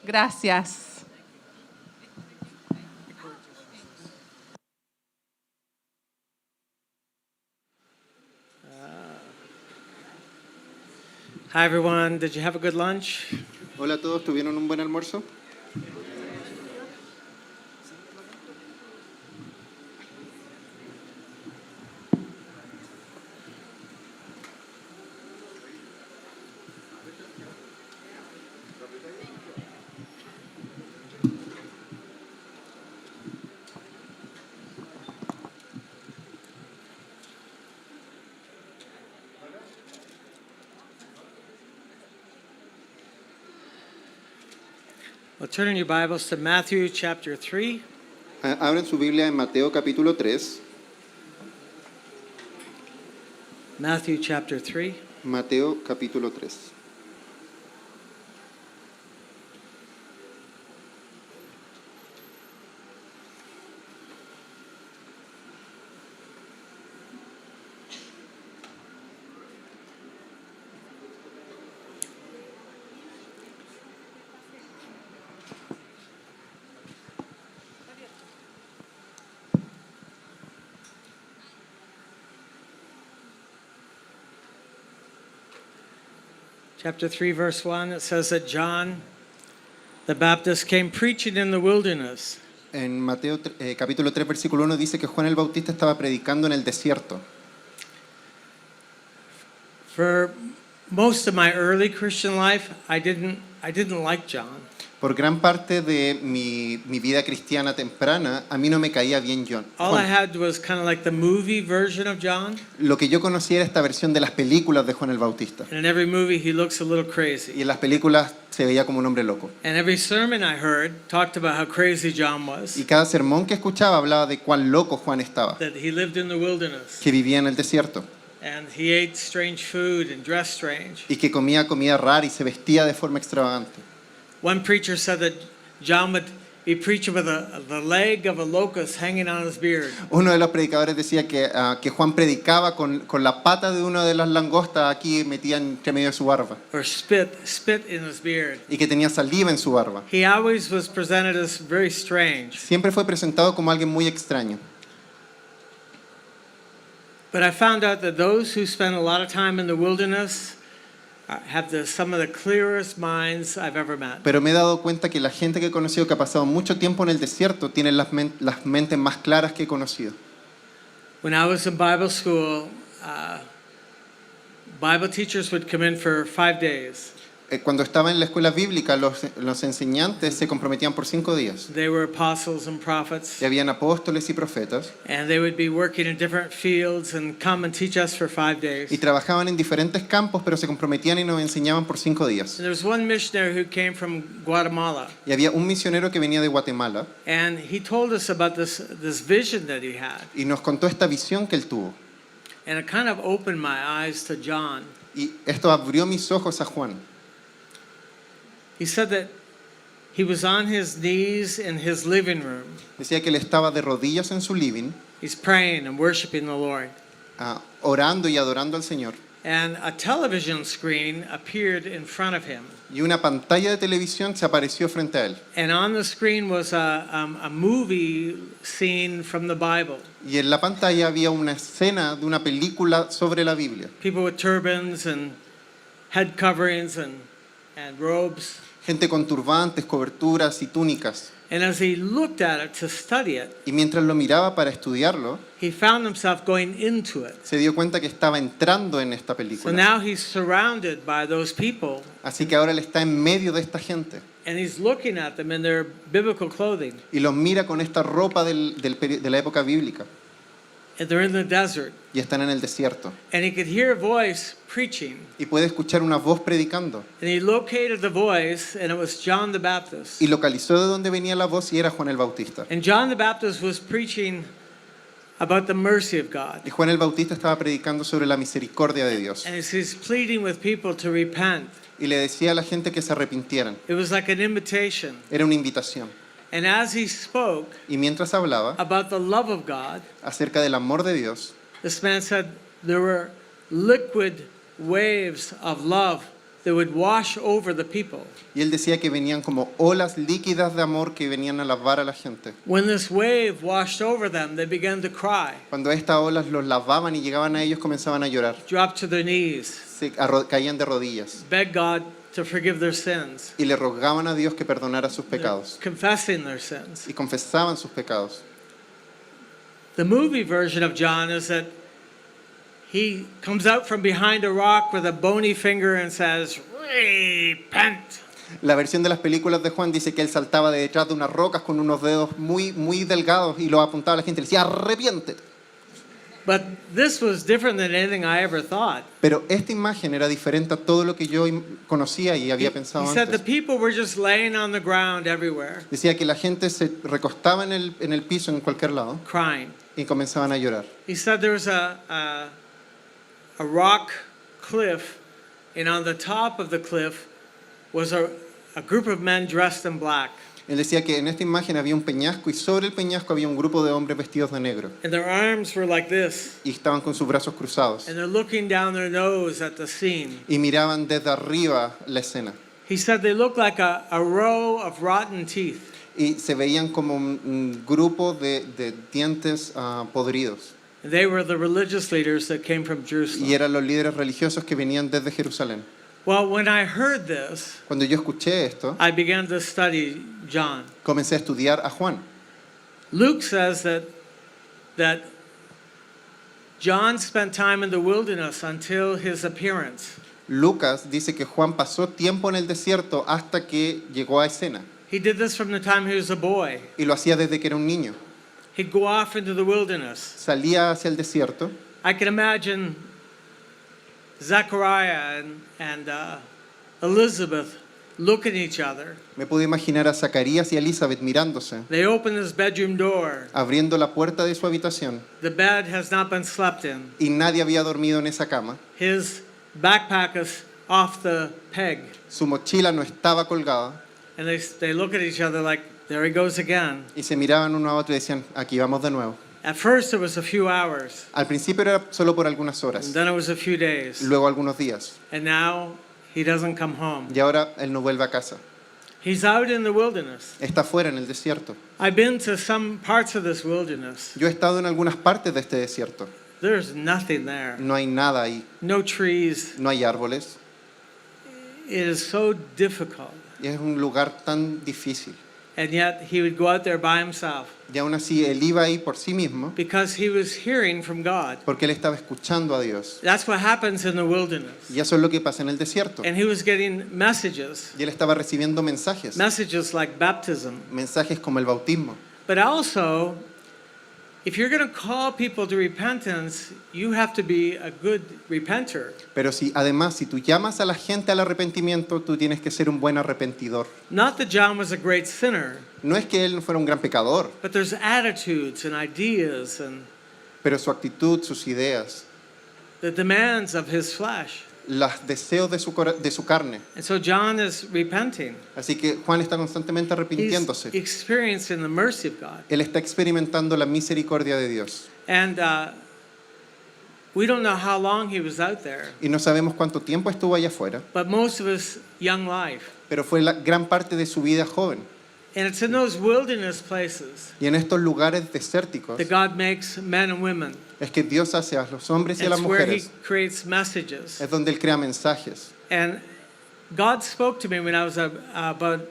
Gracias. Hi everyone, did you have a good lunch? Hola a todos, ¿tuvieron un buen almuerzo? Well, turn in your Bibles to Matthew chapter 3. Abren su Biblia en Mateo capítulo 3. Matthew chapter 3. Mateo capítulo 3. Chapter 3, verse 1, it says that John the Baptist came preaching in the wilderness. En Mateo capítulo 3, versículo 1 dice que Juan el Bautista estaba predicando en el desierto. For most of my early Christian life, I didn't like John. Por gran parte de mi vida cristiana temprana, a mí no me caía bien All I Juan. had was kind of like the movie version of John. Lo que yo conocía era esta versión de las películas de Juan el Bautista. And in every movie, he looks a little Y crazy. en las películas se veía como un hombre loco. And every sermon I heard talked about how crazy John was, Y cada sermón que escuchaba hablaba de cuán loco Juan estaba, that he lived in the wilderness. que vivía en el desierto And he ate strange food and dressed strange. y que comía comida rara y se vestía de forma extravagante. One preacher said that John would be preaching with the leg of a locust hanging on his beard. Uno de los predicadores decía que Juan predicaba con la pata de una de las langostas aquí metida entre medio de su barba Or spit in his beard. y que tenía saliva en su barba. He always was presented as very strange. Siempre fue presentado como alguien muy extraño. But I found out that those who spend a lot of time in the wilderness have some of the clearest minds I've ever met. Pero me he dado cuenta que la gente que he conocido que ha pasado mucho tiempo en el desierto tiene las mentes más claras que he conocido. When I was in Bible school, Bible teachers would come in for 5 days. Cuando estaba en la escuela bíblica, los enseñantes se comprometían por 5 días. They were apostles and prophets, Y habían apóstoles y profetas and they would be working in different fields and come and teach us for 5 days. y trabajaban en diferentes campos, pero se comprometían y nos enseñaban por 5 días. And there was one missionary who came from Guatemala, Y había un misionero que venía de Guatemala and he told us about this vision that he had. y nos contó esta visión que él tuvo. And it kind of opened my eyes to John. Y esto abrió mis ojos a Juan. He said that he was on his knees in his living room. Decía que él estaba de rodillas en su living, He's praying and worshiping the Lord. orando y adorando al Señor. And a television screen appeared in front of him. Y una pantalla de televisión se apareció frente a él. And on the screen was a movie scene from the Bible. Y en la pantalla había una escena de una película sobre la Biblia. People with turbans and head coverings and robes. Gente con turbantes, coberturas y túnicas. And as he looked at it to study it, Y mientras lo miraba para estudiarlo, he found himself going into it. se dio cuenta que estaba entrando en esta So película. now he's surrounded by those people, Así que ahora él está en medio de esta gente. and he's looking at them in their biblical clothing. Y los mira con esta ropa de la época bíblica. And they're in the desert. Y están en el desierto. And he could hear a voice preaching. Y puede escuchar una voz predicando. And he located the voice, and it was John the Baptist. Y localizó de dónde venía la voz y era Juan el Bautista. And John the Baptist was preaching about the mercy of God. Y Juan el Bautista estaba predicando sobre la misericordia de Dios. And he's pleading with people to repent. Y le decía a la gente que se arrepintieran. It was like an invitation. Era una invitación. And as he spoke Y mientras hablaba about the love of God, acerca del amor de Dios, this man said there were liquid waves of love that would wash over the people. Y él decía que venían como olas líquidas de amor que venían a lavar a la gente. When this wave washed over them, they began to cry, Cuando estas olas los lavaban y llegaban a ellos, comenzaban a llorar. drop to their knees, Caían de rodillas beg God to forgive their sins, y le rogaban a Dios que perdonara sus pecados. confessing their sins. Y confesaban sus pecados. The movie version of John is that he comes out from behind a rock with a bony finger and says, "Repent." La versión de las películas de Juan dice que él saltaba de detrás de unas rocas con unos dedos muy delgados y los apuntaba a la gente y le decía, arrepiéntete. But this was different than anything I ever thought. Pero esta imagen era diferente a todo lo que yo conocía y había He pensado said the antes. people were just laying on the ground everywhere, Decía que la gente se recostaba en el piso en cualquier lado crying. y comenzaban a llorar. He said there was a rock cliff, and on the top of the cliff was a group of men dressed in black. Él decía que en esta imagen había un peñasco y sobre el peñasco había un grupo de hombres vestidos de negro And their arms were like this, y estaban con sus brazos cruzados and they're looking down their nose at the scene. y miraban desde arriba la escena He said they looked like a row of rotten teeth. y se veían como un grupo de dientes podridos They were the religious leaders that came from y Jerusalem. eran los líderes religiosos que venían desde Jerusalén. Well, when I heard this, Cuando yo escuché esto, I began to study John. comencé a estudiar a Juan. Luke says that John spent time in the wilderness until his appearance. Lucas dice que Juan pasó tiempo en el desierto hasta que llegó a escena He did this from the time he was a boy. y lo hacía desde que era un niño. He'd go off into the wilderness. Salía hacia el desierto. I can imagine Zechariah and Elizabeth look at each other. Me pude imaginar a Zacarías y a Elizabeth mirándose, They open his bedroom door. abriendo la puerta de su habitación The bed has not been slept in. y nadie había dormido en esa cama. His backpack is off the peg. Su mochila no estaba colgada And they look at each other like, there he goes again. y se miraban uno a otro y decían, aquí vamos de nuevo. At first it was a few hours, Al principio era solo por algunas horas, and then it was a few days. luego algunos días And now he doesn't come home. y ahora él no vuelve a casa. He's out in the wilderness. Está fuera en el desierto. I've been to some parts of this wilderness. Yo he estado en algunas partes de este desierto. There's nothing there. No hay nada ahí, No trees. no hay árboles It is so difficult. y es un lugar tan difícil. And yet he would go out there by himself Y aún así él iba ahí por sí mismo because he was hearing from God. porque él estaba escuchando a Dios. That's what happens in the wilderness. Y eso es lo que pasa en el desierto. And he was getting messages, Y él estaba recibiendo mensajes, messages like baptism. mensajes como el bautismo. But also, if you're going to call people to repentance, you have to be a good repenter. Pero si tú llamas a la gente al arrepentimiento, tú tienes que ser un buen arrepentidor. Not that John was a great sinner, No es que él no fuera un gran pecador, but there's attitudes and ideas and pero su actitud, sus ideas, the demands of his flesh. los deseos de su carne. And so John is repenting. Así que Juan está constantemente He's arrepintiéndose. experiencing the mercy of God. Él está experimentando la misericordia de Dios. And we don't know how long he was out there, Y no sabemos cuánto tiempo estuvo allá afuera, but most of his young life. pero fue la gran parte de su vida joven. And it's in those wilderness places Y en estos lugares desérticos that God makes men and women. es que Dios hace a los hombres y a It's las where he mujeres. creates messages. Es donde Él crea mensajes. And God spoke to me when I was about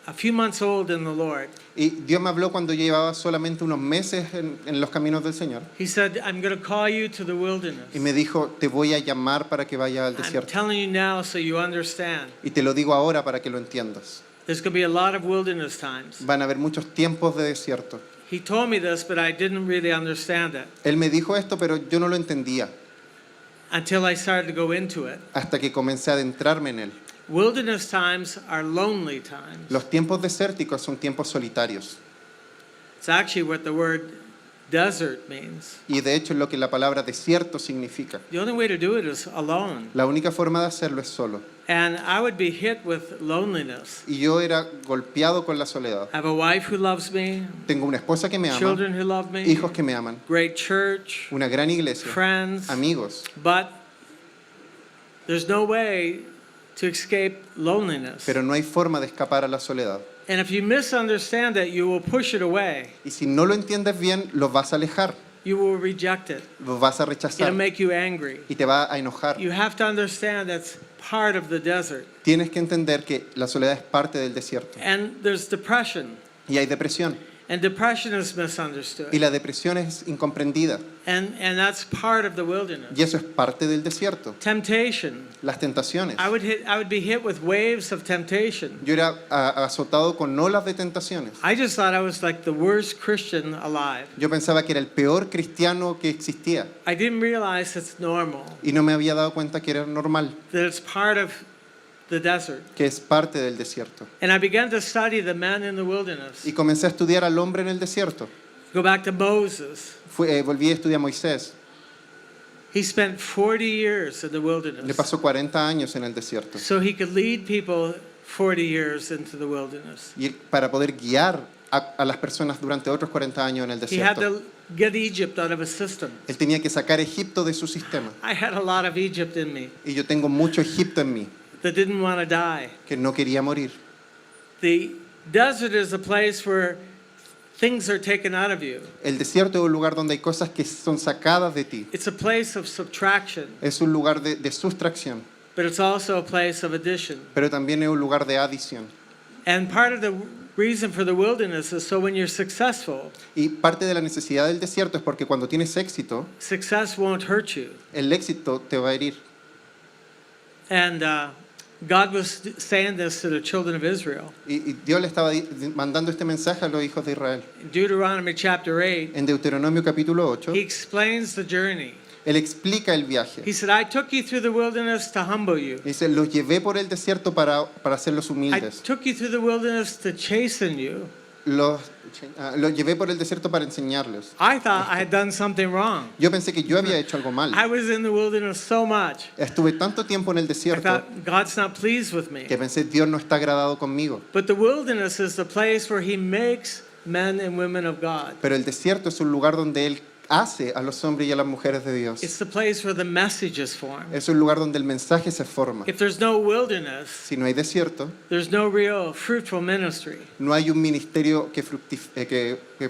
a few months old in the Lord. Y Dios me habló cuando yo llevaba solamente unos meses en los caminos del Señor. He said, I'm going to call you to the wilderness. Y me dijo, te voy a llamar para que vayas al I'm desierto. telling you now so you understand. Y te lo digo ahora para que lo entiendas. There's going to be a lot of wilderness times. Van a haber muchos tiempos de desierto. He told me this, but I didn't really understand it Él me dijo esto, pero yo no lo entendía until I started to go into it. hasta que comencé a adentrarme en él. Wilderness times are lonely times. Los tiempos desérticos son tiempos solitarios. It's actually what the word desert means. Y de hecho es lo que la palabra desierto significa. The only way to do it is alone. La única forma de hacerlo es solo. And I would be hit with loneliness. Y yo era golpeado con la soledad. I have a wife who loves me, Tengo una esposa que me ama, children who love me, hijos que me aman, great church, una gran iglesia, friends, amigos. but there's no way to escape loneliness. pero no hay forma de escapar a la soledad. And if you misunderstand it, you will push it away. Y si no lo entiendes bien, lo vas a alejar, You will reject it. lo vas a It'll rechazar make you angry. y te va a enojar. You have to understand that's part of the desert. Tienes que entender que la soledad es parte del desierto. And there's depression. Y hay depresión. And depression is misunderstood. Y la depresión es incomprendida. And that's part of the wilderness. Y eso es parte del desierto. Temptation. Las tentaciones. I would be hit with waves of temptation. Yo era azotado con olas de tentaciones. I just thought I was like the worst Christian alive. Yo pensaba que era el peor cristiano que existía. I didn't realize it's normal, Y no me había dado cuenta que era normal, that it's part of the desert. que es parte del desierto. And I began to study the men in the wilderness. Y comencé a estudiar al hombre en el desierto. Go back to Moses. Volví a estudiar a Moisés. He spent 40 years in the Le wilderness pasó 40 años en el desierto. so he could lead people 40 years into the wilderness. Y para poder guiar a las personas durante otros 40 años en el He had desierto. to get Egypt out of his system. Él tenía que sacar Egipto de su sistema. I had a lot of Egypt in me Y yo tengo mucho Egipto en mí, that didn't want to die. que no quería morir. The desert is a place where things are taken out of you. El desierto es un lugar donde hay cosas que son sacadas de ti. It's a place of subtraction, Es un lugar de sustracción, but it's also a place of addition. pero también es un lugar de adición. And part of the reason for the wilderness is so when you're successful, Y parte de la necesidad del desierto es porque cuando tienes éxito, success won't hurt you. el éxito te va a herir. And God was saying this to the children of Israel. Y Dios le estaba mandando este mensaje a los hijos de Israel. In Deuteronomy chapter 8, En Deuteronomio capítulo 8, he explains the journey. Él explica el viaje. He said, I took you through the wilderness to humble you. Dice, los llevé por el desierto para hacerlos I humildes. took you through the wilderness to chasten you. Los llevé por el desierto para enseñarles. I thought I had done something wrong. Yo pensé que yo había hecho algo mal. I was in the wilderness so much. Estuve tanto tiempo en el I desierto thought, God's not pleased with me. que pensé, Dios no está agradado conmigo. But the wilderness is the place where he makes men and women of God. Pero el desierto es un lugar donde Él hace a los hombres y a las mujeres de Dios. It's the place where the message is formed. Es un lugar donde el mensaje se forma. If there's no wilderness, Si no hay desierto, there's no real fruitful ministry. no hay un ministerio que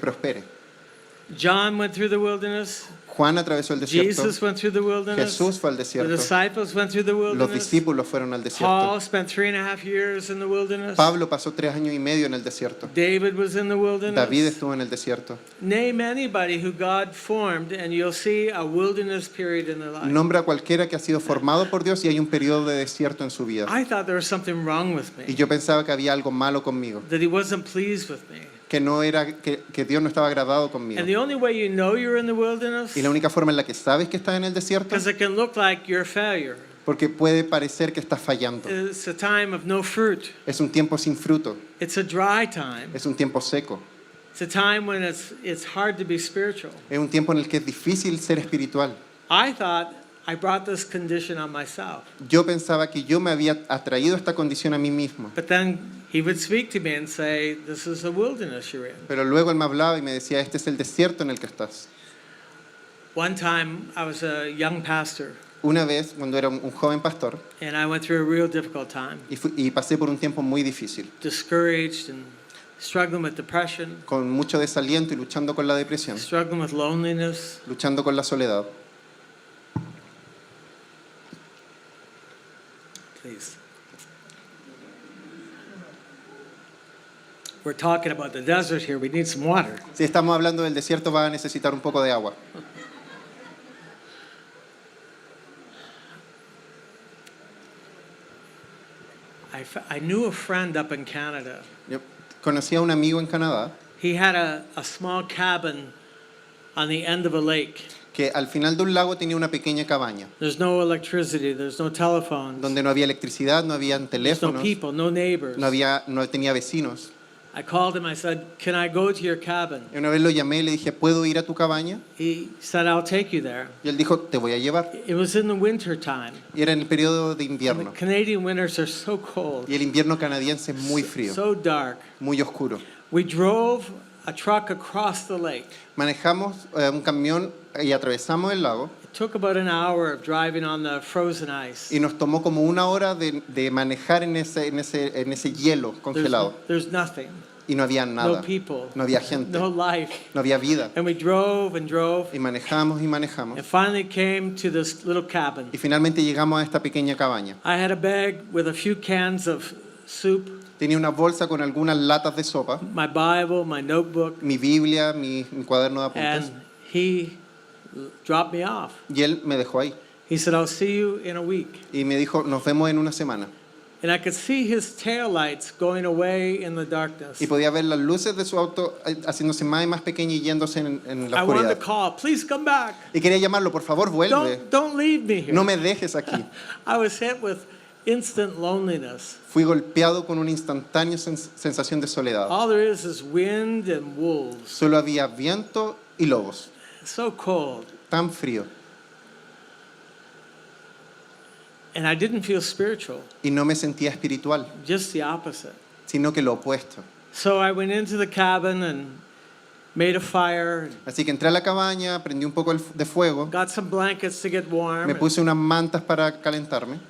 prospere. John went through the wilderness. Juan atravesó el desierto. Jesus went through the wilderness. Jesús fue al The desierto. disciples went through the Los wilderness. discípulos fueron al Paul desierto. spent 3.5 years in the wilderness. Pablo pasó 3 años y medio en el desierto. David was in the wilderness. David estuvo en el desierto. Name anybody who God formed and you'll see a wilderness period in their life. Nombra a cualquiera que ha sido formado por Dios y hay un periodo de desierto en su vida. I thought there was something wrong with Y me, yo pensaba que había algo malo conmigo, that he wasn't pleased with me. que no era que Dios no estaba agradado conmigo. And the only way you know you're in the wilderness, Y la única forma en la que sabes que estás en el desierto, because it can look like you're a failure. porque puede parecer que estás fallando. It's a time of no fruit. Es un tiempo sin fruto, It's a dry time. es un tiempo seco, It's a time when it's hard to be spiritual. es un tiempo en el que es difícil ser espiritual. I thought I brought this condition on myself. Yo pensaba que yo me había atraído esta condición a mí mismo, But then he would speak to me and say, this is a wilderness you're in. pero luego él me hablaba y me decía, este es el desierto en el que estás. One time I was a young pastor Una vez, cuando era un joven pastor, and I went through a real difficult time, y pasé por un tiempo muy difícil, discouraged and struggling with depression, con mucho desaliento y luchando con la depresión, struggling with loneliness. luchando con la soledad. Please. We're talking about the desert here. We need some water. Si estamos hablando del desierto, va a necesitar un poco de agua. I knew a friend up in Canada. Yo conocí a un amigo en Canadá He had a small cabin on the end of a lake. que al final de un lago tenía una pequeña cabaña, There's no electricity, there's no telephones, donde no había electricidad, no habían there's no teléfonos, people, no neighbors. no tenía vecinos. I called him, I said, can I go to your cabin? Y una vez lo llamé y le dije, ¿puedo ir a tu cabaña? He said, I'll take you there. Y él dijo, te voy a llevar. It was in the winter time. Y era en el periodo de And the invierno. Canadian winters are so cold, Y el invierno canadiense es muy frío, so dark. muy oscuro. We drove a truck across the lake. Manejamos un camión y atravesamos el lago It took about an hour of driving on the frozen ice. y nos tomó como una hora de manejar en ese hielo congelado. There's nothing. Y no había nada, No people. no había gente, No life. no había vida. And we drove and drove Y manejamos y manejamos. and finally came to this little cabin. Y finalmente llegamos a esta pequeña cabaña. I had a bag with a few cans of soup, Tenía una bolsa con algunas latas de sopa, my Bible, my notebook, mi Biblia, mi cuaderno de apuntes. and he dropped me off. Y él me dejó ahí. He said, I'll see you in a week. Y me dijo, nos vemos en una semana. And I could see his taillights going away in the darkness. Y podía ver las luces de su auto haciéndose más y más pequeñas y yéndose en la I wanted to oscuridad. call, please come back. Y quería llamarlo, por favor, vuelve. Don't leave me here. No me dejes aquí. I was hit with instant loneliness. Fui golpeado con una instantánea sensación de soledad. All there is wind and wolves. Solo había viento y lobos. So cold. Tan frío. And I didn't feel spiritual, Y no me sentía espiritual, just the opposite. sino que lo opuesto. So I went into the cabin and made a fire, Así que entré a la cabaña, prendí un poco de fuego, got some blankets to get warm, me and puse unas mantas para calentarme,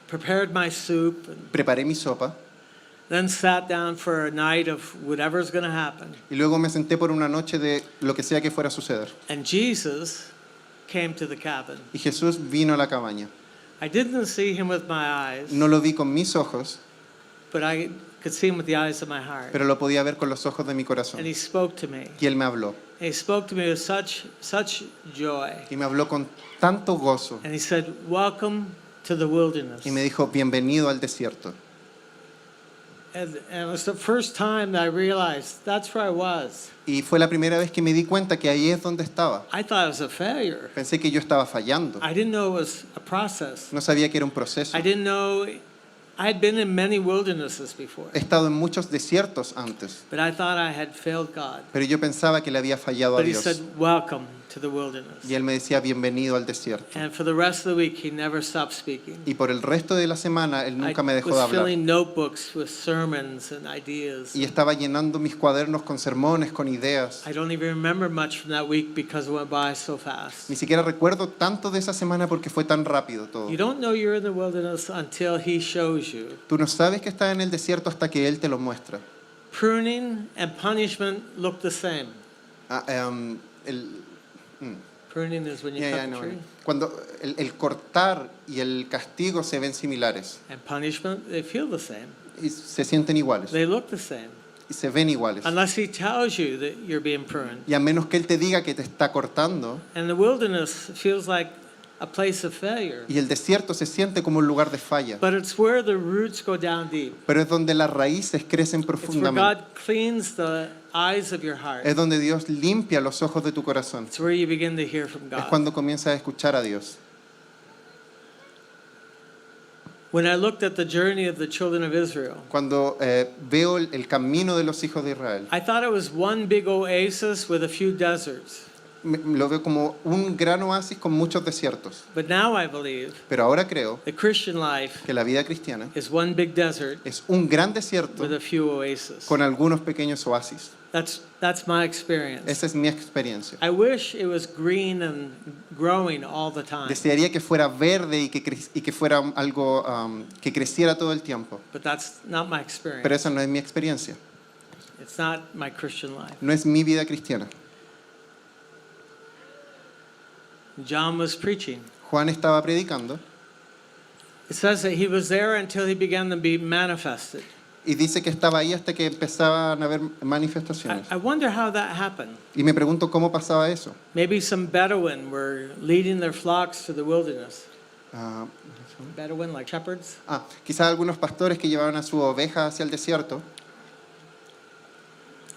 prepared my soup, and preparé mi sopa then sat down for a night of whatever's going to happen. y luego me senté por una noche de lo que sea que fuera a suceder. And Jesus came to the cabin. Y Jesús vino a la cabaña. I didn't see him with my eyes, No lo vi con mis ojos, but I could see him with the eyes of my heart. pero lo podía ver con los ojos de mi And corazón. he spoke to me. Y él me habló. And he spoke to me with such joy. Y me habló con tanto gozo. And he said, "Welcome to the wilderness." Y me dijo, bienvenido al desierto. And it was the first time that I realized that's where I was. Y fue la primera vez que me di cuenta que ahí es donde estaba. I thought it was a failure. Pensé que yo estaba fallando. I didn't know it was a process. No sabía que era un proceso. I didn't know I had been in many wildernesses before, He estado en muchos desiertos antes, but I thought I had failed God. pero yo pensaba que le había fallado a But he Dios. said, "Welcome to the wilderness." Y él me decía, bienvenido al desierto. And for the rest of the week, he never stopped speaking. Y por el resto de la semana, él nunca me I dejó de was hablar. filling notebooks with sermons and ideas. Y estaba llenando mis cuadernos con sermones, con ideas. I don't even remember much from that week because it went by so fast. Ni siquiera recuerdo tanto de esa semana porque fue tan rápido todo. You don't know you're in the wilderness until he shows you. Tú no sabes que estás en el desierto hasta que Él te lo muestra. Pruning and punishment look the same. Ah, el, Pruning is when you yeah, cut yeah, the no, tree. Cuando el cortar y el castigo se ven similares And punishment, they feel the same. y se sienten iguales They look the same. y se ven iguales. Unless he tells you that you're being pruned. Y a menos que Él te diga que te está cortando, And the wilderness feels like a place of failure. y el desierto se siente como un lugar de falla, But it's where the roots go down deep. pero es donde las raíces crecen It's where profundamente. God cleans the eyes of your heart. Es donde Dios limpia los ojos de tu corazón. It's where you begin to hear from Es God. cuando comienzas a escuchar a Dios. When I looked at the journey of the children of Israel, Cuando veo el camino de los hijos de Israel, I thought it was one big oasis with a few deserts. lo veo como un gran oasis con muchos desiertos. But now I believe Pero ahora creo the Christian life que la vida cristiana is one big desert es un gran desierto with a few oases. con algunos pequeños oasis. That's my experience. Esa es mi experiencia. I wish it was green and growing all the time, Desearía que fuera verde y que fuera algo que creciera todo el tiempo. but that's not my Pero experience. esa no es mi experiencia. It's not my Christian life. No es mi vida cristiana. John was preaching. Juan estaba predicando It says that he was there until he began to be manifested. y dice que estaba ahí hasta que empezaban a haber manifestaciones. I wonder how that happened. Y me pregunto cómo pasaba eso. Maybe some Bedouin were leading their flocks to the wilderness. Ah, Bedouin, like shepherds. quizás algunos pastores que llevaban a su oveja hacia el desierto.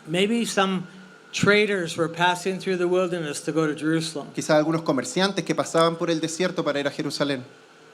Maybe some traders were passing through the wilderness to go to Jerusalem. Quizás algunos comerciantes que pasaban por el desierto para ir a Jerusalén.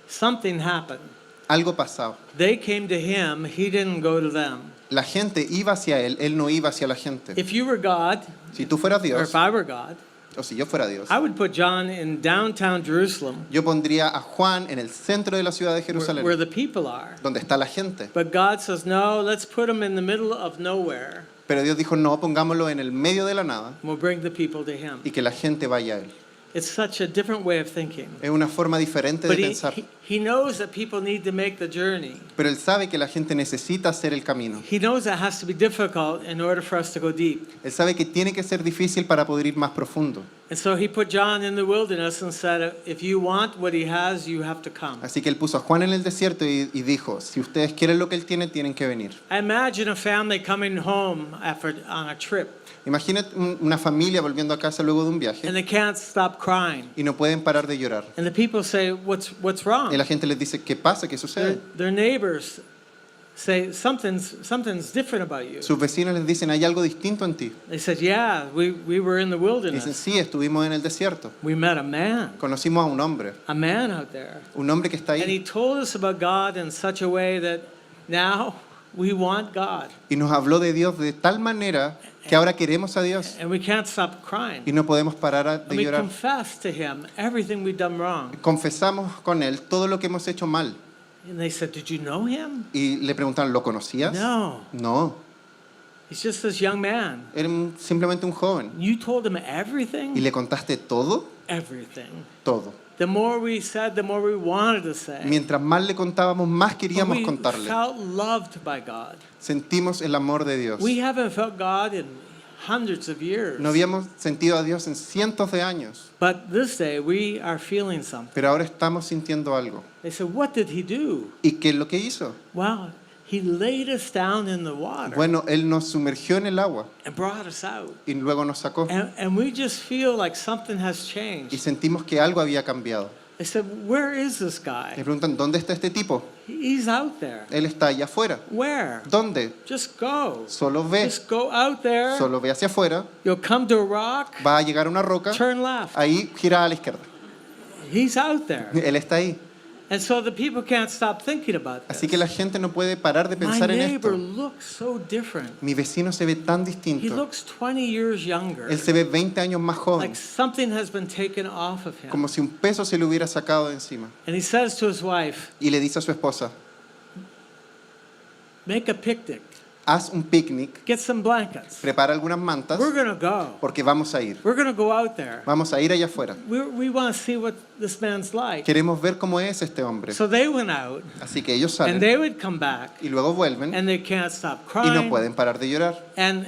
Something happened. Algo pasaba. They came to him, he didn't go to them. La gente iba hacia él no iba hacia la gente. If you were God, Si tú fueras or Dios, if I were God, o si yo fuera Dios, I would put John in downtown Jerusalem, yo pondría a Juan en el centro de la ciudad de where Jerusalén, the people are. donde está la gente. But God says, no, let's put him in the middle of nowhere. Pero Dios dijo, no, pongámoslo en el medio de la nada And we'll bring the people to him. y que la gente vaya a él. It's such a different way of thinking. Es una forma diferente de But pensar. he knows that people need to make the journey. Pero él sabe que la gente necesita hacer el camino. He knows that has to be difficult in order for us to go deep. Él sabe que tiene que ser difícil para poder ir más profundo. And so he put John in the wilderness and said, if you want what he has, you have to come. Así que él puso a Juan en el desierto y dijo, si ustedes quieren lo que él tiene, tienen que venir. I imagine a family coming home on a trip, Imagínate una familia volviendo a casa luego de un viaje and they can't stop crying. y no pueden parar de llorar. And the people say, what's Y wrong? la gente les dice, ¿qué pasa? ¿Qué sucede? Their neighbors say, something's different about you. Sus vecinos les dicen, hay algo distinto en ti. They said, yeah, we were in the Y dicen, wilderness. sí, estuvimos en el desierto. We met a man Conocimos a un out there. hombre que está And he ahí. told us about God in such a way that now we want God. Y nos habló de Dios de tal manera que ahora queremos a Dios And we can't stop crying. y no podemos parar And de we llorar. confess to him everything we've done wrong. Confesamos con él todo lo que hemos hecho mal. And they said, did you know him? Y le preguntaron, ¿lo conocías? No. No, He's just this young man. era simplemente un joven. You told him ¿Y everything? le contaste todo? Everything. Todo. The more we said, the more we wanted to say. Mientras más le contábamos, más But queríamos we contarle. felt loved by God. Sentimos el amor de Dios. We haven't felt God in hundreds of years. No habíamos sentido a Dios en cientos de años, But this day we are feeling something. pero ahora estamos sintiendo algo. They said, what did he do? ¿Y qué es lo que hizo? Well, he laid us down in the water Bueno, Él nos sumergió en el agua and brought us out. y luego nos sacó And we just feel like something has y changed. sentimos que algo había cambiado. They said, where is this Le guy? preguntan, ¿dónde está este tipo? He's out there. Él está allá afuera. Where? ¿Dónde? Just go. Solo ve, Just go out there. solo ve hacia afuera, You'll come to a rock, va a llegar a una roca, turn left. ahí gira a la izquierda. He's out there. Él está ahí. And so the people can't stop thinking about Así this. que la gente no puede parar de My pensar en neighbor esto. looks so different. Mi vecino se ve tan He distinto. looks 20 years younger. Él se ve 20 años más joven, Like something has been taken off of him. como si un peso se le hubiera sacado de encima. And he says to his wife, Y le dice a su esposa, make a picnic. haz un picnic, Get some blankets. prepara algunas mantas, We're going to go. porque vamos a ir. We're going to go out there. Vamos a ir allá afuera. We want to see what this man's like. Queremos ver cómo es este hombre. So they went out, Así que ellos and salen they would come back, y luego vuelven and they can't stop y no crying. pueden parar de llorar. And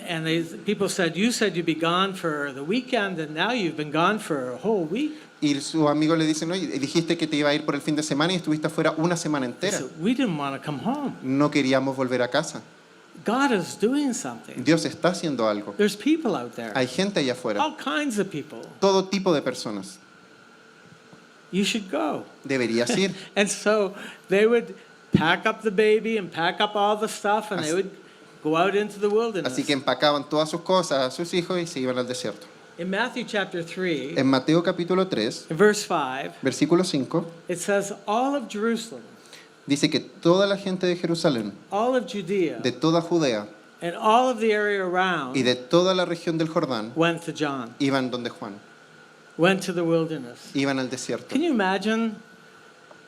people said, you said you'd be gone for the weekend, and now you've been gone for a whole week. Y sus amigos le dicen, oye, dijiste que te iba a ir por el fin de semana y estuviste afuera una semana They entera. said, we didn't want to come home. No queríamos volver a casa. God is doing something. Dios está haciendo algo. There's people out there, Hay gente allá afuera, all kinds of people. todo tipo de personas. You should go. Deberías ir. And so they would pack up the baby and pack up all the stuff, and they would go out into the wilderness. Así que empacaban todas sus cosas a sus hijos y se iban al desierto. In Matthew chapter 3, En Mateo capítulo 3, in verse 5, versículo 5, it says, all of Jerusalem, dice que toda la gente de Jerusalén, all of Judea, de toda Judea and all of the area around y de toda la región del Jordán went to John, iban donde Juan, went to the wilderness. iban al desierto. Can you imagine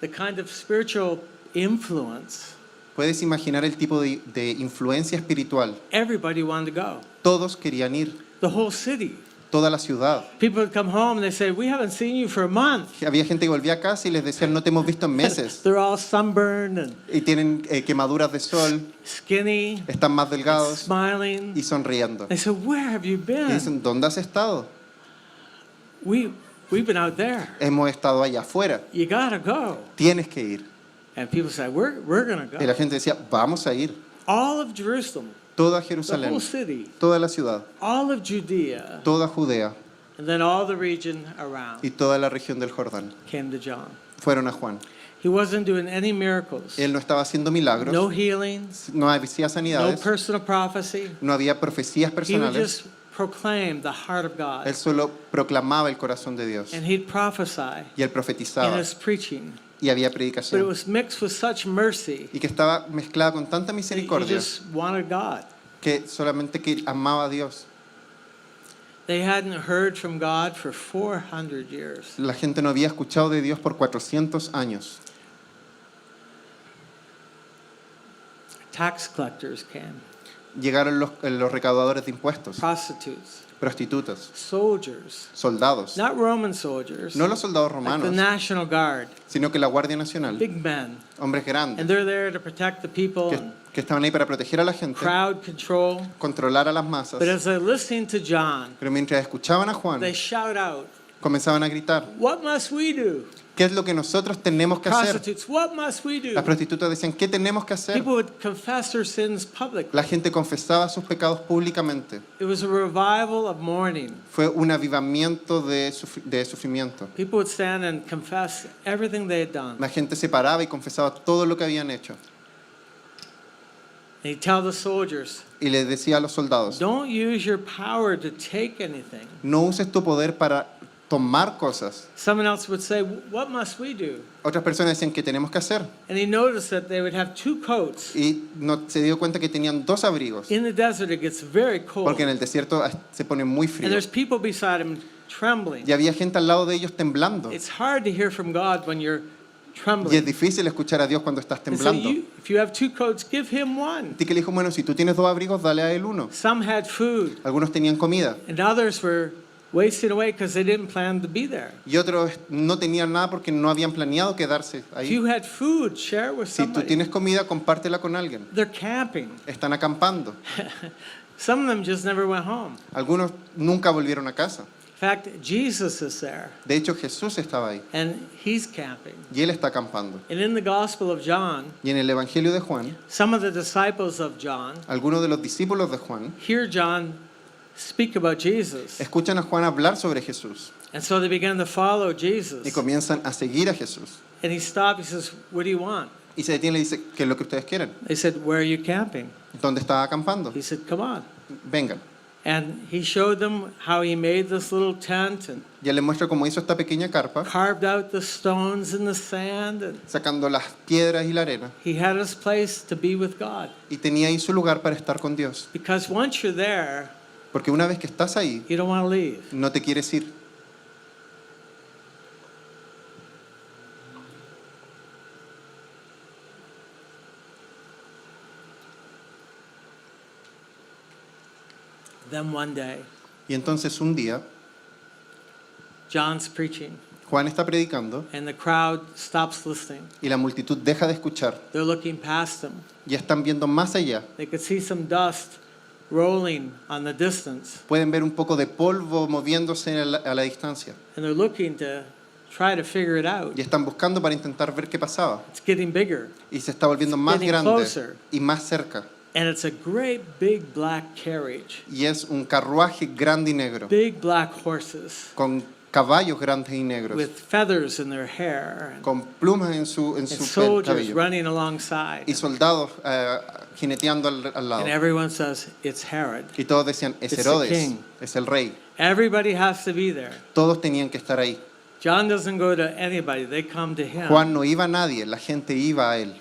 the kind of spiritual influence? Puedes imaginar el tipo de influencia espiritual. Everybody wanted to go. Todos querían ir, The whole city. toda la ciudad. People would come home and they say, we haven't seen you for a month. Había gente que volvía a casa y les decían, no te hemos visto en meses. They're all sunburned and Y tienen quemaduras de sol, skinny, están más delgados smiling. y sonriendo. They said, where have you Y been? dicen, ¿dónde has estado? We've been out there. Hemos estado allá afuera. You gotta go. Tienes que ir. And people said, we're gonna Y la go. gente decía, vamos a ir. All of Jerusalem, Toda the Jerusalén, whole city, toda la ciudad, all of Judea, toda Judea and then all the region around y toda la región del Jordán came to John. fueron a Juan. He wasn't doing any miracles, Él no estaba haciendo milagros, no healings, no había no sanidades, personal prophecy. no había profecías He would personales. just proclaim the heart of God, Él solo proclamaba el corazón de Dios and he'd prophesy y él in profetizaba his preaching. y había But it predicación was mixed with such mercy. y que estaba mezclada con tanta He misericordia just wanted God. que solamente que amaba a Dios. They hadn't heard from God for 400 years. La gente no había escuchado de Dios por 400 años. Tax collectors came, Llegaron los recaudadores de impuestos, prostitutes, prostitutas, soldiers, soldados. not Roman soldiers, No los soldados like the romanos, National Guard, sino que la Guardia Nacional, big men. hombres grandes, And they're there to protect the people, que, and que estaban ahí para proteger a la gente, crowd control. controlar a las masas. But as they're listening to John, Pero mientras escuchaban a Juan, they shout out, comenzaban a gritar, "What must we do?" ¿qué es lo que nosotros tenemos que hacer? Prostitutes, "What must we do?" Las prostitutas decían, ¿qué tenemos que hacer? People would confess their sins publicly. La gente confesaba sus pecados públicamente. It was a revival of mourning. Fue un avivamiento de sufrimiento. People would stand and confess everything they had done. La gente se paraba y confesaba todo lo que habían hecho. And he'd tell the soldiers, Y les decía a los soldados, "Don't use your power to take anything." no uses tu poder para tomar cosas. Someone else would say, "What must we do?" Otras personas decían, ¿qué tenemos que hacer? And he noticed that they would have two coats. Y no, se dio cuenta que tenían 2 abrigos, In the desert, it gets very cold. porque en el desierto se pone muy And frío. there's people beside him trembling. Y había gente al lado de ellos temblando. It's hard to hear from God when you're Y es trembling. difícil escuchar a Dios cuando estás And so temblando. if you have two coats, give him one. Así que le dijo, bueno, si tú tienes 2 abrigos, dale a él uno. Some had food, Algunos tenían comida and others were wasting away because they didn't plan to be there. y otros no tenían nada porque no habían planeado quedarse If ahí. you had food, share it with Si tú somebody. tienes comida, compártela con alguien. They're camping. Están acampando. Some of them just never went home. Algunos nunca volvieron a casa. In fact, Jesus is there, De hecho, Jesús estaba ahí and he's camping. y él está acampando. And in the Gospel of John, Y en el Evangelio de Juan, some of the disciples of John algunos de los discípulos de Juan hear John speak about Jesus. escuchan a Juan hablar sobre Jesús And so they began to follow y Jesus. comienzan a seguir a Jesús. And he stopped, he says, "What do you want?" Y se detiene y le dice, ¿qué es lo que ustedes quieren? They said, "Where are you camping?" ¿Dónde está acampando? He said, "Come on." Vengan. And he showed them how he made this little tent and Ya les muestro cómo hizo esta pequeña carpa, carved out the stones and the sand. And sacando las piedras y la arena. he had his place to be with God. Y tenía ahí su lugar para estar con Dios. Because once you're there, Porque una vez que estás ahí, you don't want to leave. no te quieres ir. Then one day, Y entonces un día, John's preaching, Juan está predicando and the crowd stops listening. y la multitud deja de escuchar. They're looking past him. Y están viendo más allá. They could see some dust rolling on the distance, Pueden ver un poco de polvo moviéndose a la distancia. and they're looking to try to figure it out. Y están buscando para intentar ver qué pasaba. It's getting bigger, Y se está volviendo más getting grande closer. y más cerca. and it's a great big black carriage, Y es un carruaje grande y negro, big black horses con caballos grandes y negros, with feathers in their hair, con plumas en su and soldiers cabello. running alongside. Y soldados jineteando al lado. And everyone says, "It's Herod." Y todos decían, es It's the Herodes, king. es el rey. Everybody has to be there. Todos tenían que estar ahí. John doesn't go to anybody, they come to him. Juan no iba a nadie, la gente iba a él.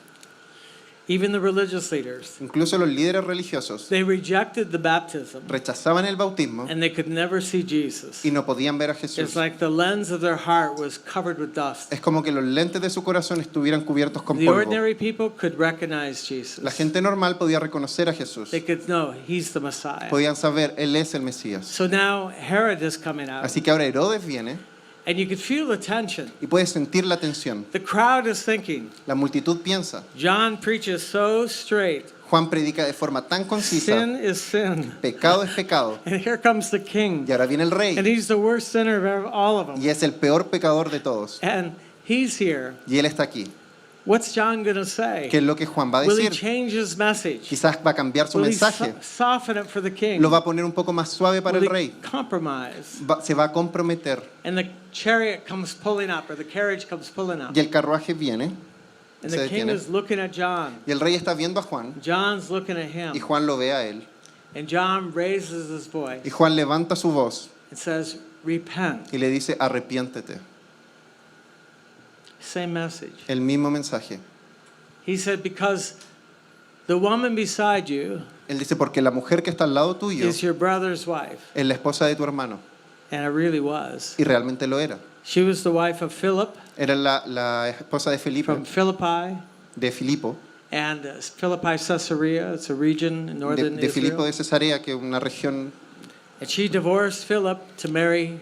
Even the religious leaders. Incluso los líderes religiosos They rejected the baptism, rechazaban el bautismo and they could never see Jesus. y no podían ver a It's Jesús. like the lens of their heart was covered with dust. Es como que los lentes de su corazón estuvieran cubiertos con The polvo. ordinary people could recognize Jesus. La gente normal podía reconocer a Jesús. They could know he's the Messiah. Podían saber, él es el Mesías. So now Herod is coming out, Así que ahora Herodes viene and you could feel the tension. y puede sentir la tensión. The crowd is thinking, La multitud piensa, John preaches so straight. Juan predica de forma tan concisa, Sin is sin. pecado es pecado. And here comes the king. Y ahora viene el And rey he's the worst sinner of all of them. y es el peor pecador de todos. And he's here. Y él está aquí. What's John going to say? ¿Qué es lo que Juan va a Will he decir? change his message? Quizás va a cambiar su Will he mensaje. soften it for the king? Lo va a poner un poco más suave para Will el he rey. compromise? Se va a comprometer. And the chariot comes pulling up, or the carriage comes pulling up. Y el carruaje viene. And se the king detiene. is looking at John. Y el rey está viendo a Juan. John's looking at Y him. Juan lo ve a él. And John raises his voice Y Juan levanta su voz and says, "Repent." y le dice, arrepiéntete. Same message. El mismo mensaje. He said, "Because the woman beside you Él dice, porque la mujer que está al lado tuyo is your brother's wife. es la esposa de tu hermano. And it really was. Y realmente lo era. She was the wife of Philip Era la esposa de from Philippi. Filipo, And Philippi, Caesarea, it's a region in northern de Filipo Israel. de Cesarea, que es una región. And she divorced Philip to marry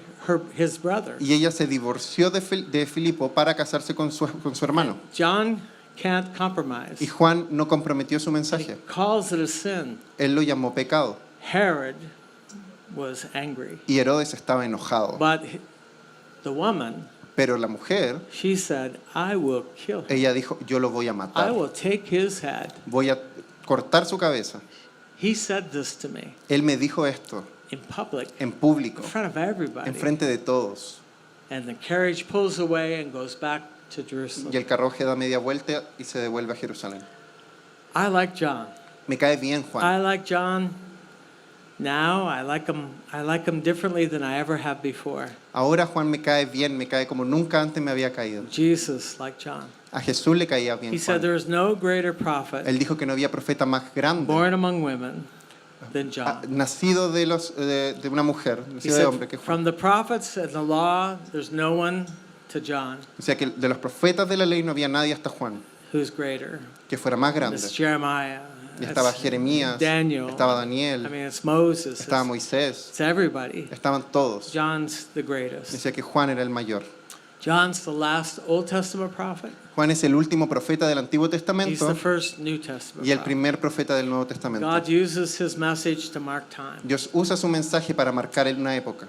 his brother. Y ella se divorció de Filipo para casarse con su hermano. John can't compromise. Y Juan no comprometió su He mensaje. calls it a sin. Él lo llamó pecado. Herod was angry. Y Herodes estaba enojado. But the woman, Pero la mujer, she said, I will kill him. ella dijo, yo lo voy a I matar. will take his head. Voy a cortar su cabeza. He said this to me Él me dijo esto in public, en público, in front of everybody. en frente de todos. And the carriage pulls away and goes back to Y Jerusalem. el carruaje da media vuelta y se devuelve a Jerusalén. I like John. Me cae bien Juan. I like John now. I like him differently than I ever have before. Ahora Juan me cae bien, me cae como nunca antes me había caído. Jesus like John. A Jesús le caía bien He said Juan. there is no greater prophet Él dijo que no había profeta más grande, born among women than John. nacido de una mujer, He nacido de said, hombre, que Juan. from the prophets and the law, there's no one to John O sea que de los profetas de la ley no había nadie hasta Juan who's greater. que fuera más grande. It's Jeremiah. Y estaba It's Jeremías, Daniel. estaba I Daniel, mean, it's Moses. estaba Moisés, It's everybody. estaban todos. John's the greatest. Decía que Juan era el mayor. John's the last Old Testament prophet. Juan es el último profeta del Antiguo He's Testamento the first New Testament y el prophet. primer profeta del Nuevo Testamento. God uses his message to mark time. Dios usa su mensaje para marcar una época.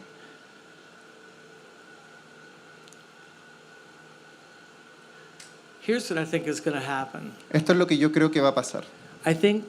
Here's what I think is going to happen. Esto es lo que yo creo que va a pasar. I think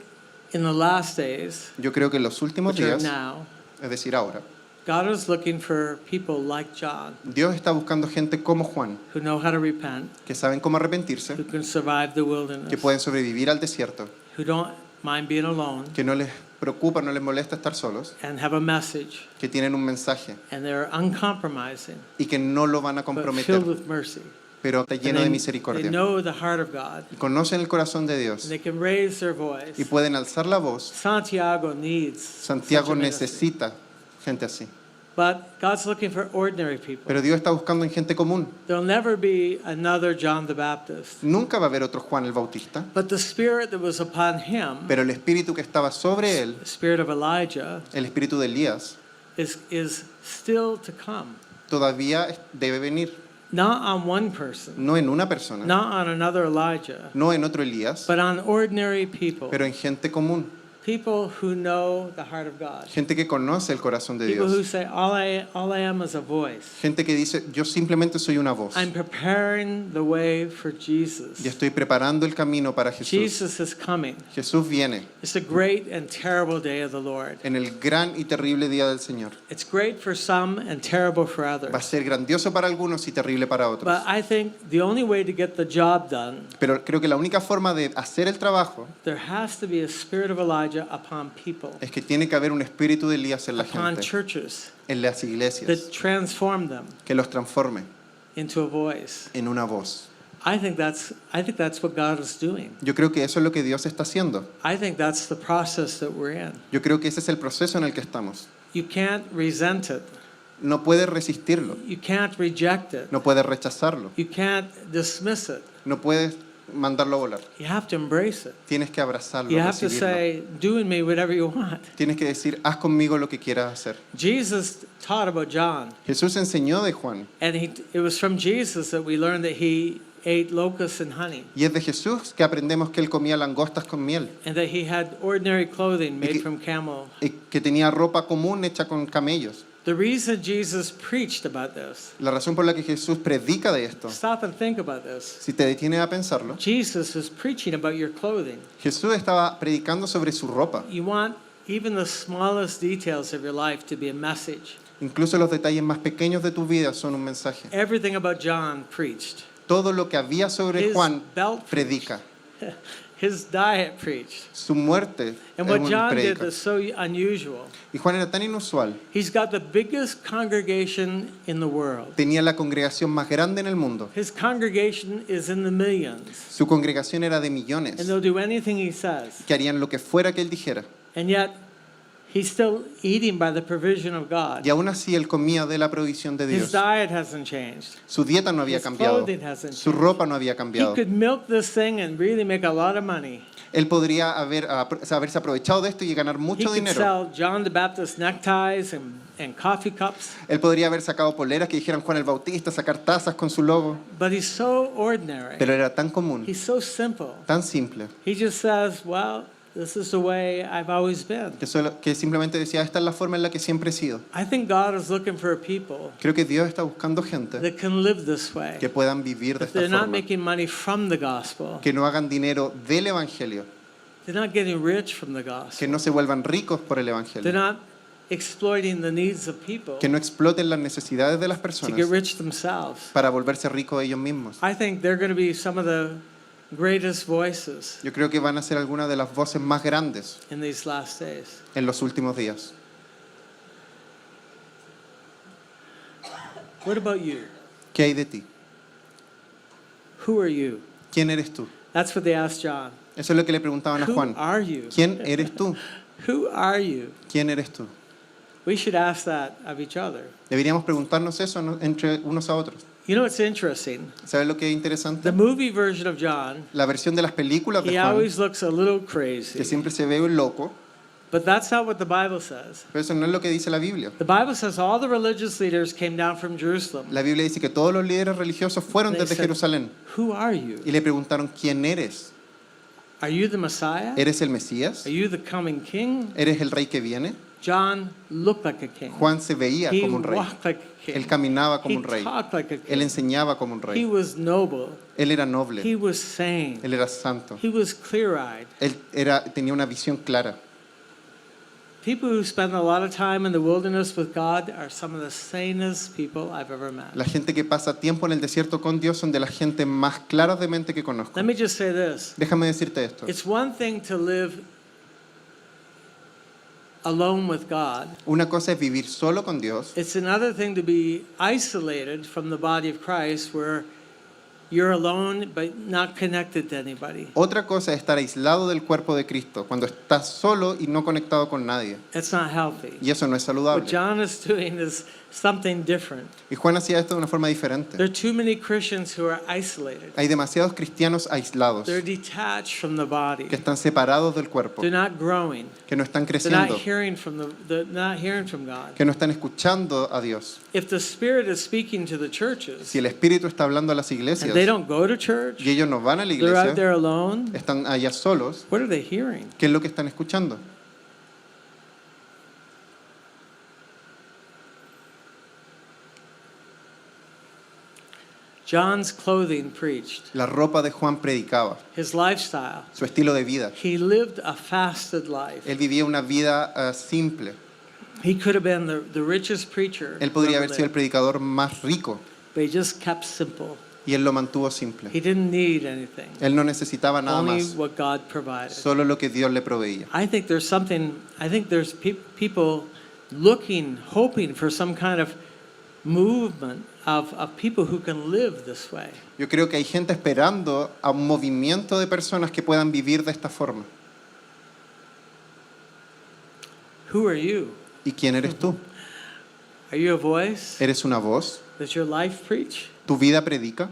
in the last days, Yo creo que en los últimos which are días, now, es decir, ahora, God is looking for people like John Dios está buscando gente como Juan, who know how to repent, que saben cómo arrepentirse, who can survive the que wilderness, pueden sobrevivir al desierto, who don't mind being alone que no les preocupa, no les molesta estar solos, and have a message, que tienen un mensaje and they're uncompromising, y que no lo van a but comprometer, filled with mercy. pero está And lleno de they misericordia. know the heart of God. Y conocen el corazón de And Dios they can raise their y voice. pueden alzar la voz. Santiago needs Santiago such a ministry. necesita gente así. But God's looking for ordinary people. Pero Dios está buscando en gente común. There'll never be another John the Baptist. Nunca va a haber otro Juan el Bautista, But the spirit that was upon him, pero el espíritu que estaba sobre él, the spirit of Elijah, el espíritu de Elías, is still to come. todavía debe venir. Not on one person, No en una persona, not on another Elijah, no en otro Elías, but on ordinary people. pero en gente común. People who know the heart of God. Gente que conoce el corazón de People who Dios. say, all I am is a voice. Gente que dice, yo simplemente soy una voz. I'm preparing the way for Jesus. Y estoy preparando el camino para Jesús. Jesus is coming. Jesús viene It's a great and terrible day of the Lord. en el gran y terrible día del Señor. It's great for some and terrible for Va a others. ser grandioso para algunos y terrible para otros. But I think the only way to get the job done, Pero creo que la única forma de hacer el trabajo there has to be a spirit of Elijah upon people, es que tiene que haber un espíritu de Elías en la upon gente, churches, en las iglesias, that transform them que los transforme into a voice. en una voz. I think that's what God is doing. Yo creo que eso es lo que Dios está haciendo. I think that's the process that we're in. Yo creo que ese es el proceso en el que estamos. You can't resent it. No puedes resistirlo, You can't reject it. no puedes rechazarlo, You can't dismiss it. no puedes mandarlo a volar. You have to embrace it. Tienes que abrazarlo, You have to recibirlo. say, do in me whatever you want. Tienes que decir, haz conmigo lo que quieras hacer. Jesus taught about John, Jesús enseñó de Juan, and it was from Jesus that we learned that he ate locusts and honey, y es de Jesús que aprendemos que él comía langostas con miel and that he had ordinary clothing made que- from camel. y que tenía ropa común hecha con camellos. The reason Jesus preached about this, La razón por la que Jesús predica de esto, stop and think about this. si te detienes a pensarlo, Jesus is preaching about your clothing. Jesús estaba predicando sobre su ropa. You want even the smallest details of your life to be a message. Incluso los detalles más pequeños de tu vida son un mensaje. Everything about John preached. Todo lo que había sobre His Juan belt predica. His diet preached. Su muerte And es what una John did predica. was so unusual. Y Juan era tan inusual. He's got the biggest congregation in the world. Tenía la congregación más grande en el mundo. His congregation is in the millions. Su congregación era de And millones they'll do anything he says. que harían lo que fuera que él dijera. And yet, he's still eating by the provision of God. Y aún así él comía de la provisión de His Dios. diet hasn't changed. Su dieta no había His cambiado. clothing hasn't Su changed. ropa no había He cambiado. could milk this thing and really make a lot of money. Él podría haberse aprovechado de esto y ganar He mucho could dinero. sell John the Baptist neckties and coffee cups. Él podría haber sacado poleras que dijeran Juan el Bautista, sacar tazas con su logo. But he's so ordinary. Pero era tan común, He's so simple. tan simple, He just says, well, this is the way I've always been. que simplemente decía, esta es la forma en la que siempre he sido. I think God is looking for a people Creo que Dios está buscando gente that can live this way. que puedan vivir de That esta they're not forma, making money from the gospel. que no hagan dinero del Evangelio, They're not getting rich from the que gospel. no se vuelvan ricos por el They're Evangelio, not exploiting the needs of people que no exploten las necesidades de las to personas get rich themselves. para volverse ricos ellos mismos. I think they're going to be some of the greatest voices Yo creo que van a ser algunas de las voces más grandes in these last days. en los últimos días. What about you? ¿Qué hay de ti? Who are you? ¿Quién eres tú? That's what they asked John. Eso es lo que le preguntaban a Who Juan. are you? ¿Quién eres tú? Who are you? ¿Quién eres tú? We should ask that of each other. Deberíamos preguntarnos eso entre unos a otros. You know what's interesting? ¿Sabes lo que es The interesante? movie version of John, La versión de las películas de he Juan, always looks a little que crazy. siempre se ve un loco, But that's not what the Bible says. pero eso no es lo que dice la Biblia. The Bible says all the religious leaders came down from Jerusalem. La Biblia dice que todos los líderes religiosos fueron They desde said, Jerusalén who are you? y le preguntaron, ¿quién eres? Are you the Messiah? ¿Eres el Mesías? Are you the coming king? ¿Eres el rey que viene? John looked like a king. Juan se veía He como un rey. walked like a king. Él caminaba como He un rey. talked like a Él king. enseñaba como un He rey. was noble. Él era noble. He was sane. Él era santo. He was clear-eyed. Él tenía una visión clara. People who spend a lot of time in the wilderness with God are some of the sanest people I've ever met. La gente que pasa tiempo en el desierto con Dios son de la gente más claras de mente que conozco. Let me just say this. Déjame decirte esto. It's one thing to live alone with God. Una cosa es vivir solo con Dios It's another thing to be isolated from the body of Christ where you're alone but not connected to anybody. Otra cosa es estar aislado del cuerpo de Cristo, cuando estás solo y no conectado con nadie. It's not healthy. Y eso no es What saludable. John is doing is something different. Y Juan hacía esto de una forma There diferente. are too many Christians who are isolated. Hay demasiados cristianos aislados, They're detached from the body. que están separados del cuerpo, They're not growing. que no están They're not creciendo, they're not hearing from God. que no están escuchando a Dios. If the Spirit is speaking to the churches Si el Espíritu está hablando a las and iglesias they don't go to church, y ellos no van a la they're out iglesia, there alone, están allá solos, what are they hearing? ¿qué es lo que están escuchando? John's clothing preached. La ropa de Juan predicaba, His lifestyle. su estilo de vida. He lived a fasted life. Él vivía una vida simple. He could have been the richest preacher, Él podría who haber ever sido el lived, predicador más rico but he just kept simple. y él lo mantuvo simple. He didn't need anything. Él no necesitaba nada Only más, what God provided. solo lo que Dios le proveía. I think there's people looking, hoping for some kind of movement of people who can live this way. Yo creo que hay gente esperando a un movimiento de personas que puedan vivir de esta forma. Who are you? ¿Y quién eres tú? Are you a voice? ¿Eres una voz? Does your life preach? ¿Tu vida predica?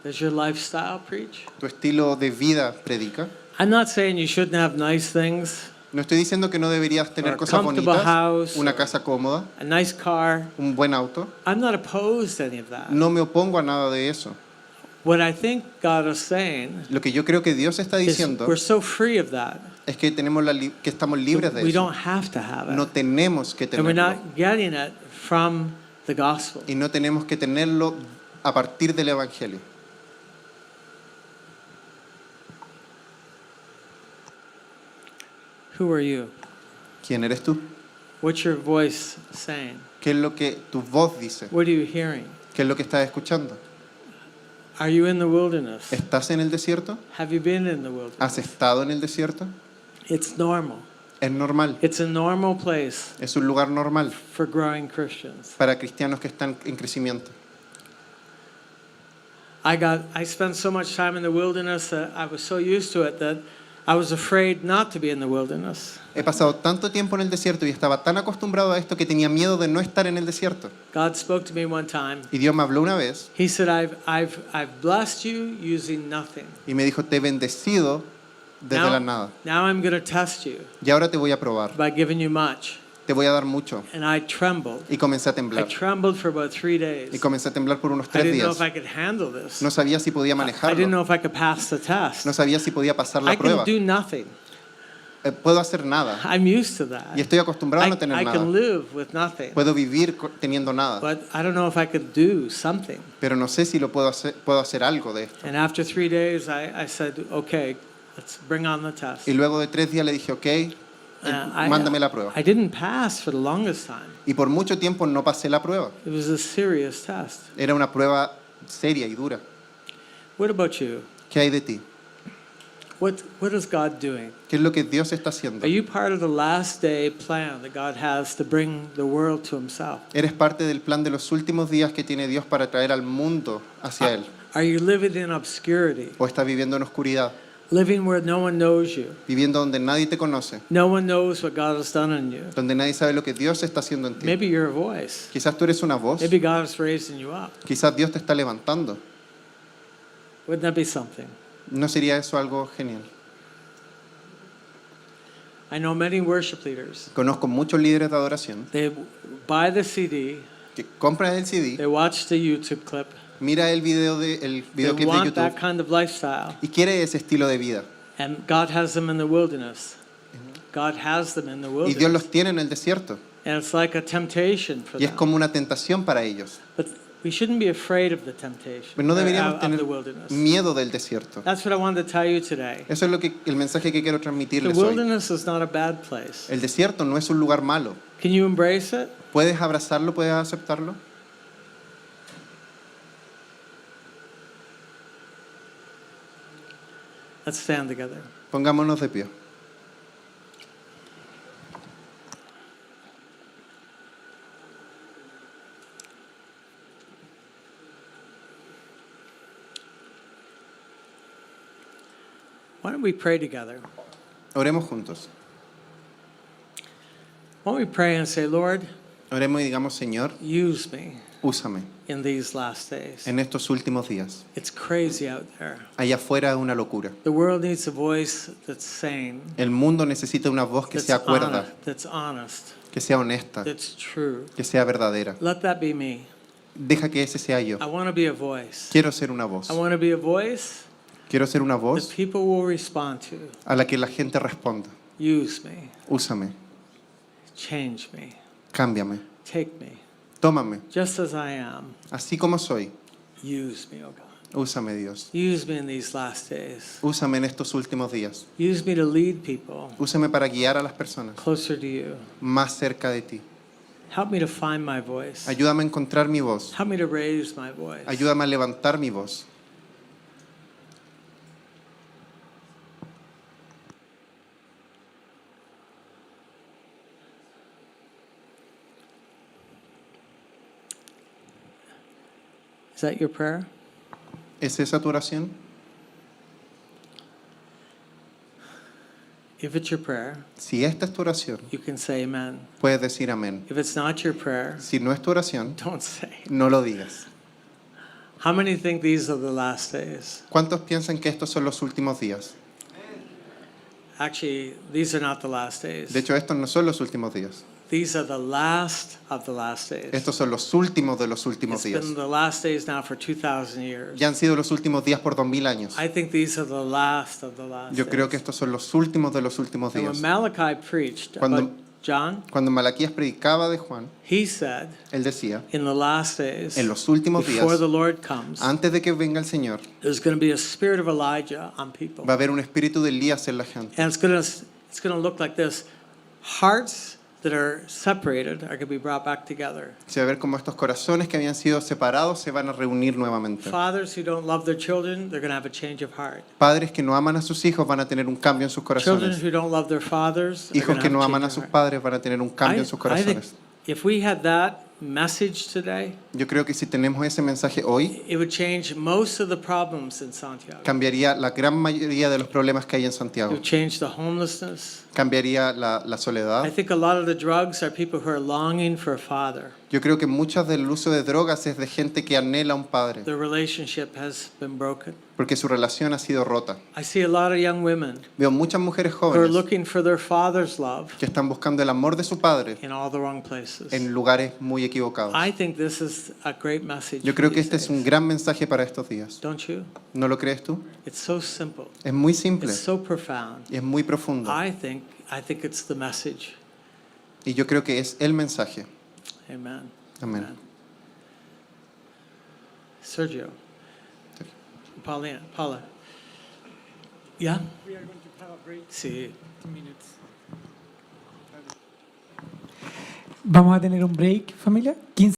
Does your lifestyle preach? ¿Tu estilo de vida predica? I'm not saying you shouldn't have nice things, No estoy diciendo que no deberías or tener a cosas comfortable bonitas, house, una or casa cómoda, a nice car. un buen auto. I'm not opposed to any of that. No me opongo a nada de eso. What I think God is saying Lo que yo creo que Dios está is diciendo we're so free of that. es que que estamos libres de We eso. don't have to have No it. tenemos que And we're tenerlo. not getting it from the gospel. Y no tenemos que tenerlo a partir del Evangelio. Who are you? ¿Quién eres tú? What's your voice saying? ¿Qué es lo que tu voz dice? What are you hearing? ¿Qué es lo que estás escuchando? Are you in the wilderness? ¿Estás en el desierto? Have you been in the wilderness? ¿Has estado en el desierto? It's normal. Es normal. It's a normal place Es un lugar normal for growing Christians. para cristianos que están en crecimiento. I spent so much time in the wilderness that I was so used to it that I was afraid not to be in the wilderness. He pasado tanto tiempo en el desierto y estaba tan acostumbrado a esto que tenía miedo de no estar en el desierto. God spoke to me one time. Y Dios me habló una vez He said, I've blessed you using nothing. y me dijo, te he bendecido desde la nada. Now I'm going to test you Y ahora te voy a probar. by giving you much. Te voy a dar mucho. And I trembled. Y comencé a I temblar. trembled for about 3 days. Y comencé a temblar por unos I 3 didn't know días. if I could handle this. No sabía si podía I didn't manejarlo. know if I could pass the test. No sabía si podía pasar la I prueba. can do nothing. Puedo hacer nada. I'm used to that. Y estoy acostumbrado a no tener I nada. can live with nothing. Puedo vivir teniendo nada. But I don't know if I could do something. Pero no sé si lo puedo hacer algo de esto. And after 3 days, I said, okay, let's bring on the test. Y luego de 3 días le dije, ok, mándame la prueba. I didn't pass for the longest time. Y por mucho tiempo no pasé la prueba. It was a serious test. Era una prueba seria y dura. What about you? ¿Qué hay de ti? What is God doing? ¿Qué es lo que Dios está haciendo? Are you part of the last day plan that God has to bring the world to himself? ¿Eres parte del plan de los últimos días que tiene Dios para traer al mundo hacia Él? Are you living in obscurity? ¿O estás viviendo en oscuridad? Living where no one knows you? Viviendo donde nadie te conoce, No one knows what God has done in you. donde nadie sabe lo que Dios está haciendo en ti. Maybe you're a voice. Quizás tú eres una voz, Maybe God is raising you up. quizás Dios te está levantando. Wouldn't that be something? ¿No sería eso algo genial? I know many worship leaders. Conozco muchos líderes de adoración They buy the CD, que compran el CD, they watch the YouTube clip, mira el videoclip they de want that YouTube kind of lifestyle, y quiere ese estilo de vida. and God has them in the wilderness. God has them in the Y Dios los wilderness. tiene en el desierto. And it's like a temptation for Y es them. como una tentación para ellos. But we shouldn't be afraid of the temptation, Pero no deberíamos of tener the wilderness. miedo del desierto. That's what I wanted to tell you today. Eso es el mensaje que quiero The transmitirles hoy. wilderness is not a bad place. El desierto no es un lugar malo. Can you embrace it? ¿Puedes abrazarlo? ¿Puedes aceptarlo? Let's stand together. Pongámonos de pie. Why don't we pray together? Oremos juntos. Why don't we pray and say, Lord, Oremos y digamos, Señor, use me úsame in these last days. en estos últimos días. It's crazy out there. Allá afuera es una locura. The world needs a voice that's sane, El mundo necesita una voz que that's sea cuerda, honest, que sea honesta, that's true. que sea verdadera. Let that be me. Deja que ese sea yo. I want to be a voice. Quiero ser una voz. I want to be a voice Quiero ser una that voz people will respond to. a la que la gente responda. Use me. Úsame, Change me. cámbiame, Take me. tómame, Just as I am. así como soy. Use me, oh God. Úsame, Dios. Use me in these last days. Úsame en estos últimos días. Use me to lead people Úsame para guiar a las personas closer to you. más cerca de ti. Help me to find my voice. Ayúdame a encontrar mi voz. Help me to raise my voice. Ayúdame a levantar mi voz. Is that your prayer? ¿Es esa tu oración? If it's your prayer, Si esta es tu oración, you can say amen. puedes decir amén. If it's not your prayer, Si no es tu oración, don't say. no lo digas. How many think these are the last days? ¿Cuántos piensan que estos son los últimos días? Actually, these are not the last days. De hecho, estos no son los últimos días. These are the last of the last days. Estos son los últimos de los últimos It's días. been the last days now for 2,000 years. Ya han sido los últimos días por 2000 años. I think these are the last of the last Yo creo days. que estos son los últimos de los últimos And días. when Malachi preached Cuando- about John, Cuando Malaquías predicaba de Juan, he said, él decía, in the last days, en los últimos días, before the Lord comes, antes de que venga el Señor, there's going to be a spirit of Elijah on people. va a haber un espíritu de Elías en la gente. And it's going to look like this. Hearts that are separated are going to be brought back together. Se va a ver como estos corazones que habían sido separados se van a reunir nuevamente. Fathers who don't love their children, they're going to have a change of heart. Padres que no aman a sus hijos van a tener un cambio en sus Children corazones. who don't love their fathers, are Hijos going to que have no a aman a change sus of heart. padres van a tener un cambio en sus I think corazones. if we had that message today, Yo creo que si tenemos ese mensaje hoy, it would change most of the problems in Santiago. cambiaría la gran mayoría de los problemas que hay en It Santiago. would change the homelessness. Cambiaría la I soledad. think a lot of the drugs are people who are longing for a father. Yo creo que muchas del uso de drogas es de gente que anhela a un padre, Their relationship has been broken. porque su relación ha sido rota. I see a lot of young women Veo muchas mujeres who are jóvenes looking for their father's love que están buscando el amor de su padre in all the wrong places. en lugares muy equivocados. I think this is a great message. Yo for creo que these este es un days. gran mensaje para estos días. Don't you? ¿No lo crees tú? It's so simple. Es muy simple It's so profound. y es muy profundo. I think it's the message. Y yo creo que es el mensaje. Amen. Amén. Sergio. Paula. Yeah? We are going to have a break, Sí. 2 minutes. Vamos a tener un break, familia. 15